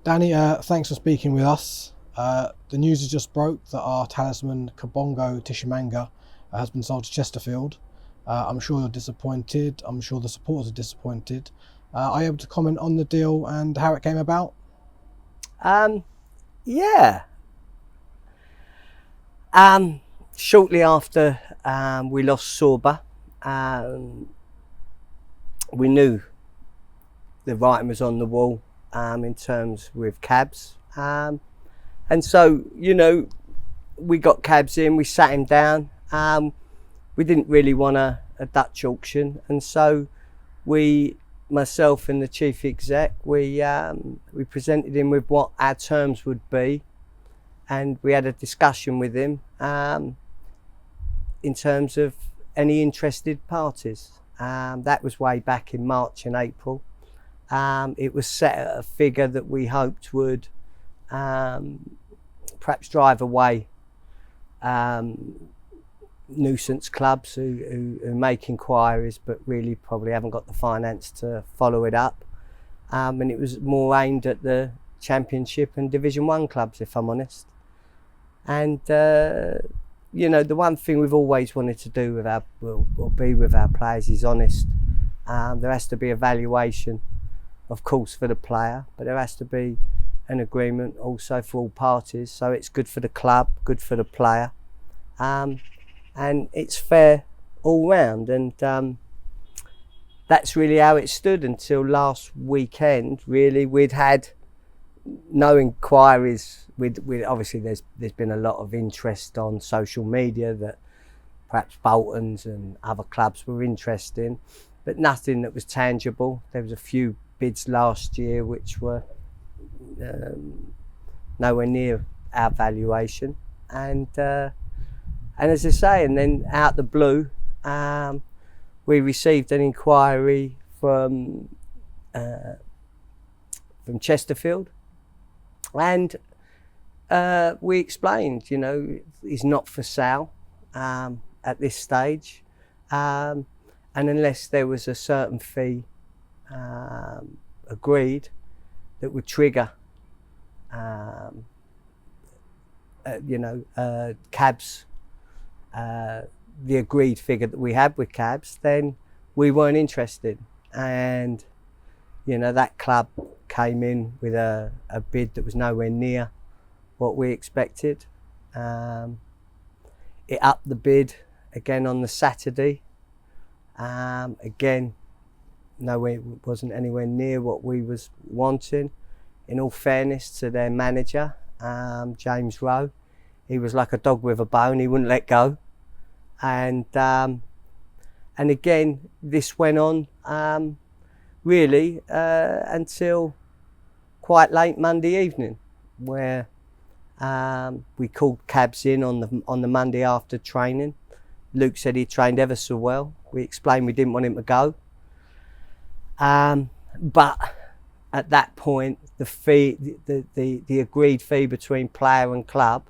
Danny, thanks for speaking with us. The news has just broke that our talisman Kabongo Tshimanga has been sold to Chesterfield. I'm sure you're disappointed. I'm sure the supporters are disappointed. Are you able to comment on the deal and how it came about? Yeah. Shortly after we lost Sorba, we knew the writing was on the wall in terms with cabs. And so, we got cabs in, we sat him down. We didn't really want a Dutch auction. And so myself and the chief exec, we presented him with what our terms would be. And we had a discussion with him in terms of any interested parties. That was way back in March and April. It was set at a figure that we hoped would perhaps drive away nuisance clubs who make inquiries but really probably haven't got the finance to follow it up. And it was more aimed at the Championship and Division 1 clubs, if I'm honest. And the one thing we've always wanted to do with our players is honest. There has to be a valuation, of course, for the player, but there has to be an agreement also for all parties. So it's good for the club, good for the player, and it's fair all round. And that's really how it stood until last weekend. Really, we'd had no inquiries. With obviously there's been a lot of interest on social media that perhaps Bolton's and other clubs were interested in, but nothing that was tangible. There was a few bids last year which were nowhere near our valuation, and as I say, and then out the blue, we received an inquiry from Chesterfield, and we explained, he's not for sale at this stage, and unless there was a certain fee agreed that would trigger, cabs, the agreed figure that we had with cabs, then we weren't interested. And that club came in with a bid that was nowhere near what we expected. It upped the bid again on the Saturday. Again, wasn't anywhere near what we was wanting. In all fairness to their manager, James Rowe, he was like a dog with a bone. He wouldn't let go. And again, this went on really until quite late Monday evening, where we called cabs in on the Monday after training. Luke said he trained ever so well. We explained we didn't want him to go, but at that point, the fee, the agreed fee between player and club,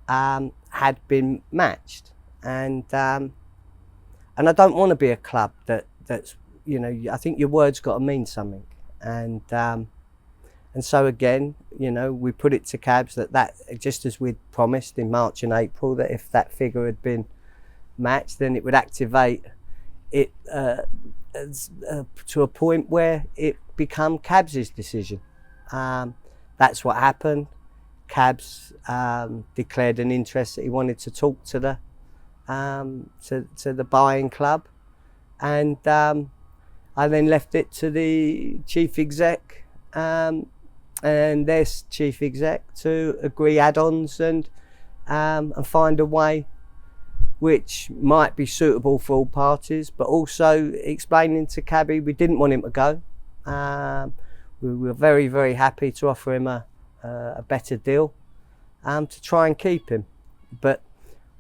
had been matched, and I don't want to be a club that's I think your word's got to mean something, and so again, we put it to cabs that just as we'd promised in March and April, that if that figure had been matched, then it would activate it to a point where it become cabs' decision. That's what happened. Cabs declared an interest that he wanted to talk to the buying club, and I then left it to the chief exec and their chief exec to agree add-ons and find a way which might be suitable for all parties, but also explaining to Cabby we didn't want him to go. We were very, very happy to offer him a better deal to try and keep him. But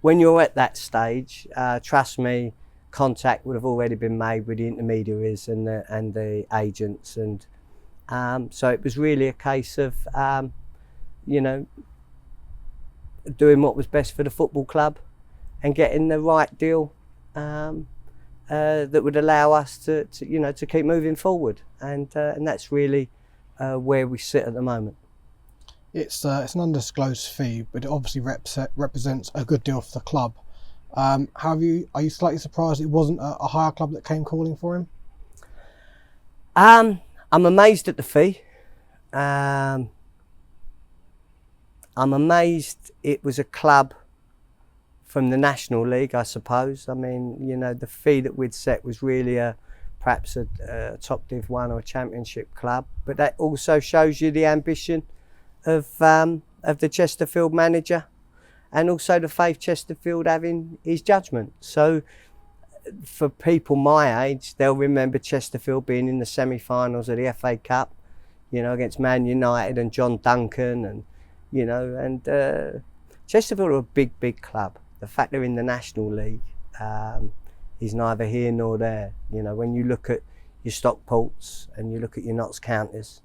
when you're at that stage, trust me, contact would have already been made with the intermediaries and the agents, and so it was really a case of doing what was best for the football club and getting the right deal that would allow us to keep moving forward, and that's really where we sit at the moment. It's an undisclosed fee, but it obviously represents a good deal for the club. Are you slightly surprised it wasn't a higher club that came calling for him? I'm amazed at the fee. I'm amazed it was a club from the National League, I suppose. I mean, you know, the fee that we'd set was really perhaps a top Div 1 or a Championship club, but that also shows you the ambition of the Chesterfield manager, and also the faith Chesterfield have in his judgment. So for people my age, they'll remember Chesterfield being in the semi-finals of the FA Cup, you know, against Man United and John Duncan, and you know, and Chesterfield are a big club. The fact they're in the National League is neither here nor there. You know, when you look at your Stockports and you look at your Notts Counters,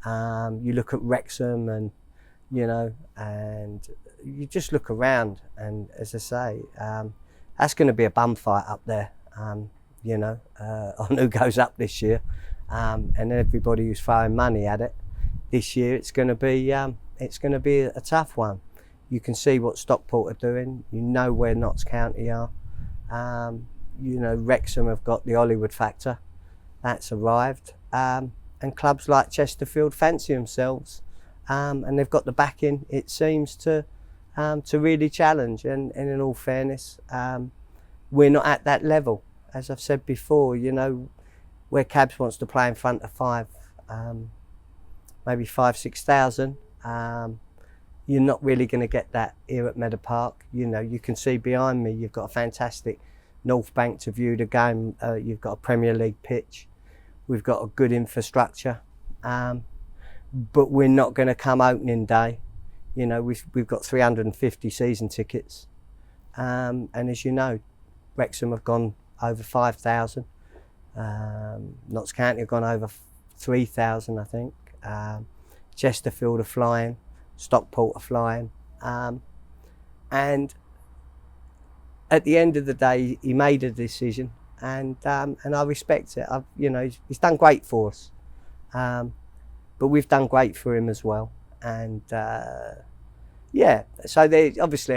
you look at Wrexham, and you know, and you just look around, and as I say, that's going to be a bum fight up there. You know, on who goes up this year, and everybody who's throwing money at it this year, it's going to be a tough one. You can see what Stockport are doing. You know where Notts County are. You know, Wrexham have got the Hollywood factor. That's arrived. And clubs like Chesterfield fancy themselves. And they've got the backing, it seems, to really challenge. And in all fairness, we're not at that level. As I've said before, you know, where Cabs wants to play in front of maybe 6,000, you're not really going to get that here at Meadow Park. You know, you can see behind me, you've got a fantastic North Bank to view the game. You've got a Premier League pitch. We've got a good infrastructure. But we're not going to come opening day. You know, we've got 350 season tickets. And as you know, Wrexham have gone over 5,000. Notts County have gone over 3,000, I think. Chesterfield are flying. Stockport are flying. And at the end of the day, he made a decision, and I respect it. You know, he's done great for us, but we've done great for him as well. And yeah, so they obviously,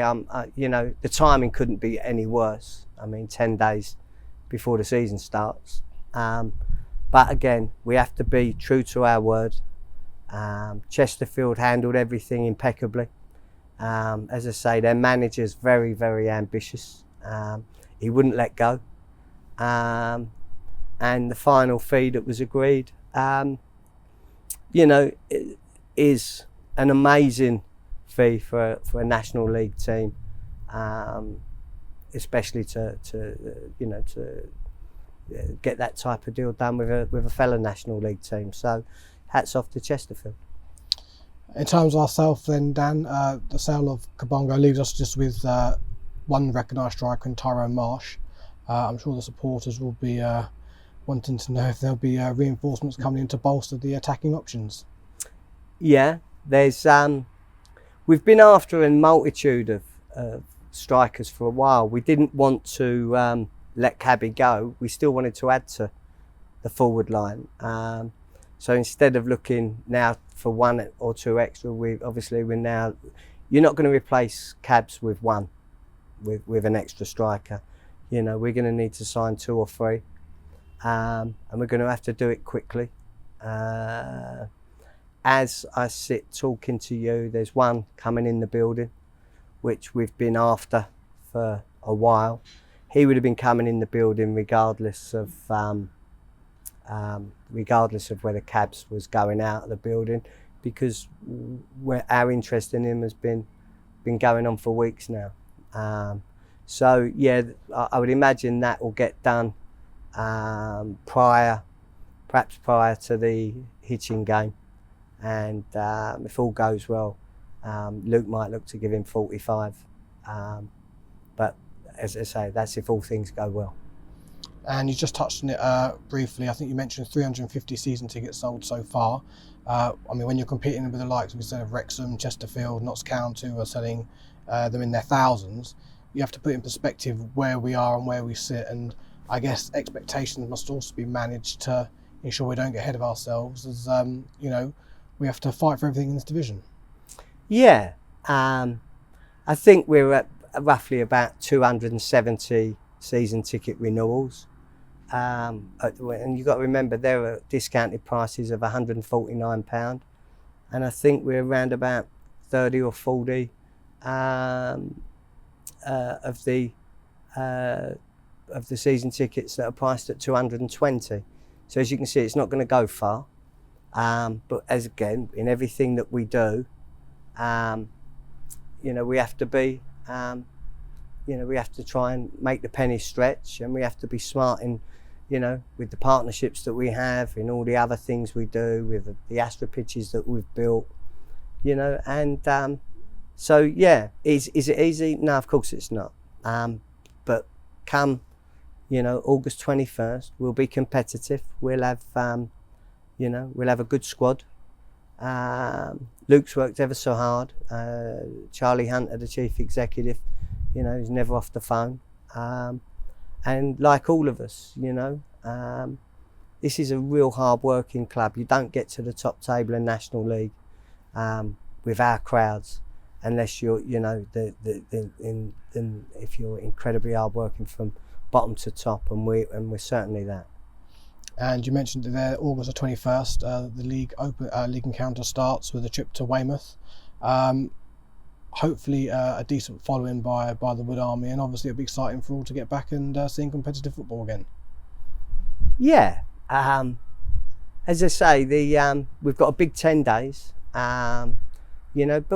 you know, the timing couldn't be any worse. I mean, 10 days before the season starts. But again, we have to be true to our word. Chesterfield handled everything impeccably. As I say, their manager's very ambitious. He wouldn't let go. And the final fee that was agreed, you know, is an amazing fee for a National League team, especially to you know, to get that type of deal done with a fellow National League team. So hats off to Chesterfield. In terms of ourselves then, Dan, the sale of Kabongo leaves us just with one recognised striker in Tyrone Marsh. I'm sure the supporters will be wanting to know if there'll be reinforcements coming in to bolster the attacking options. Yeah, there's we've been after a multitude of strikers for a while. We didn't want to let Cabby go. We still wanted to add to the forward line. So instead of looking now for one or two extra, we're now, you're not going to replace Cabs with one, with an extra striker. You know, we're going to need to sign 2 or 3, and we're going to have to do it quickly. As I sit talking to you, there's one coming in the building, which we've been after for a while. He would have been coming in the building regardless of whether Cabs was going out of the building, because our interest in him has been going on for weeks now. So yeah, I would imagine that will get done perhaps prior to the Hitchin game, and if all goes well, Luke might look to give him 45, but as I say, that's if all things go well. And you just touched on it briefly. I think you mentioned 350 season tickets sold so far. I mean, when you're competing with the likes of Wrexham, Chesterfield, Notts County, who are selling them in their thousands, you have to put in perspective where we are and where we sit. And I guess expectations must also be managed to ensure we don't get ahead of ourselves, as you know, we have to fight for everything in this division. Yeah, I think we're at roughly about 270 season ticket renewals. And you've got to remember there are discounted prices of £149, and I think we're around about 30 or 40 of the season tickets that are priced at 220. So as you can see, it's not going to go far. But as again, in everything that we do, we have to be, we have to try and make the penny stretch, and we have to be smart in, with the partnerships that we have, in all the other things we do, with the Astra pitches that we've built, and so yeah, is it easy? No, of course it's not. But come, August 21st, we'll be competitive. We'll have, we'll have a good squad. Luke's worked ever so hard. Charlie Hunter, the chief executive, he's never off the phone. And like all of us, this is a real hard-working club. You don't get to the top table in National League with our crowds unless you're, if you're incredibly hard-working from bottom to top, and we're certainly that. And you mentioned that there, August the 21st, the league encounter starts with a trip to Weymouth. Hopefully a decent following by the Wood Army, and obviously it'll be exciting for all to get back and seeing competitive football again. Yeah, as I say, we've got a big 10 days, but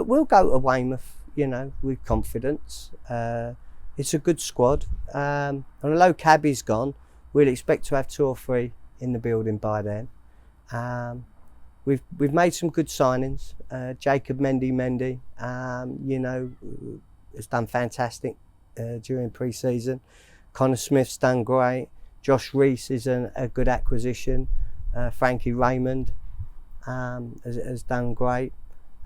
we'll go to Weymouth, with confidence. It's a good squad, and although Cabby's gone, we'll expect to have 2 or 3 in the building by then. We've made some good signings. Jacob Mendy, has done fantastic during pre-season. Connor Smith's done great. Josh Reese is a good acquisition. Frankie Raymond has done great.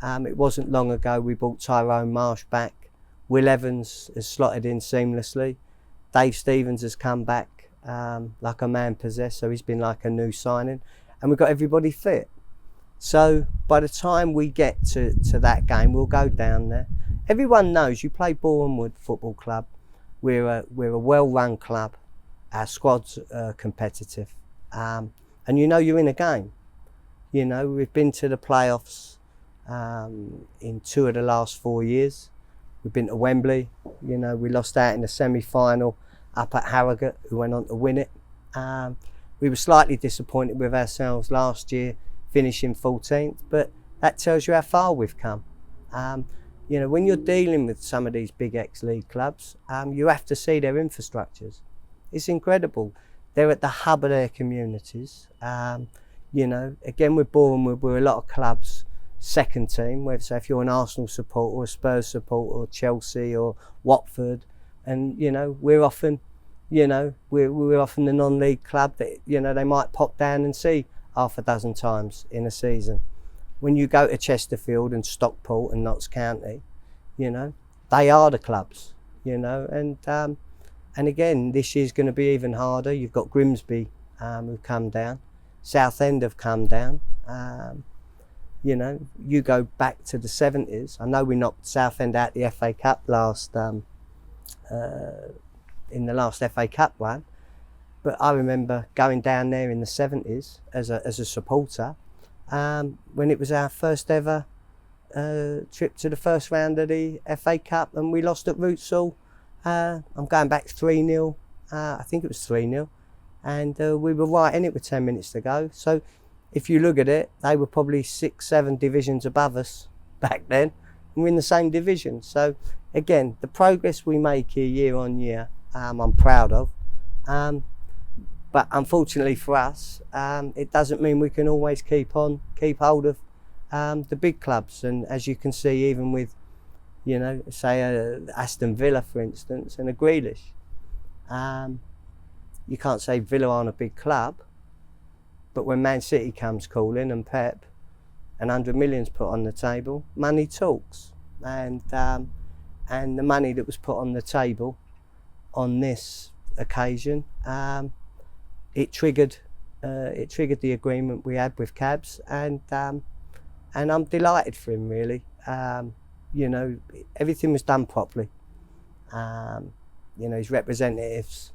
It wasn't long ago we brought Tyrone Marsh back. Will Evans has slotted in seamlessly. Dave Stevens has come back like a man possessed, so he's been like a new signing. And we've got everybody fit. So by the time we get to that game, we'll go down there. Everyone knows you play Boreham Football Club. We're a well-run club. Our squad's competitive, and you're in a game. We've been to the playoffs in 2 of the last 4 years. We've been to Wembley. We lost out in the semi-final up at Harrogate, who went on to win it. We were slightly disappointed with ourselves last year, finishing 14th, but that tells you how far we've come. When you're dealing with some of these big ex-league clubs, you have to see their infrastructures. It's incredible. They're at the hub of their communities. Again, with Boreham, we're a lot of clubs' second team. So if you're an Arsenal supporter, or a Spurs supporter, or Chelsea, or Watford, and we're often, we're often the non-league club that they might pop down and see half a dozen times in a season. When you go to Chesterfield and Stockport and Notts County, they are the clubs, and again, this year's going to be even harder. You've got Grimsby who've come down, Southend have come down. You go back to the 70s. I know we knocked Southend out the FA Cup in the last FA Cup run. But I remember going down there in the 70s as a supporter when it was our first ever trip to the first round of the FA Cup, and we lost at Rootsall. I'm going back 3-0. I think it was 3-0. And we were right in it with 10 minutes to go. So if you look at it, they were probably 6-7 divisions above us back then. And we're in the same division. So again, the progress we make here year on year, I'm proud of. But unfortunately for us, it doesn't mean we can always keep hold of the big clubs. And as you can see, even with, say Aston Villa, for instance, and a Grealish, you can't say Villa aren't a big club, but when Man City comes calling and Pep, and 100 million's put on the table, money talks. And the money that was put on the table on this occasion, it triggered the agreement we had with Cabs, and I'm delighted for him, really. you know, everything was done properly. You know, his representatives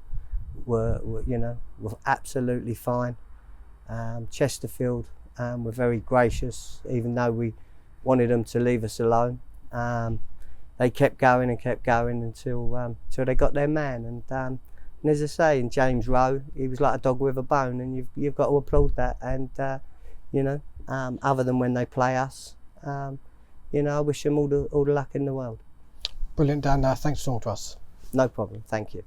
were absolutely fine. Chesterfield were very gracious, even though we wanted them to leave us alone. They kept going until they got their man. And as I say, in James Rowe, he was like a dog with a bone, and you've got to applaud that. And you know, other than when they play us, you know, I wish them all the luck in the world. Brilliant, Dan. Thanks for talking to us. No problem. Thank you.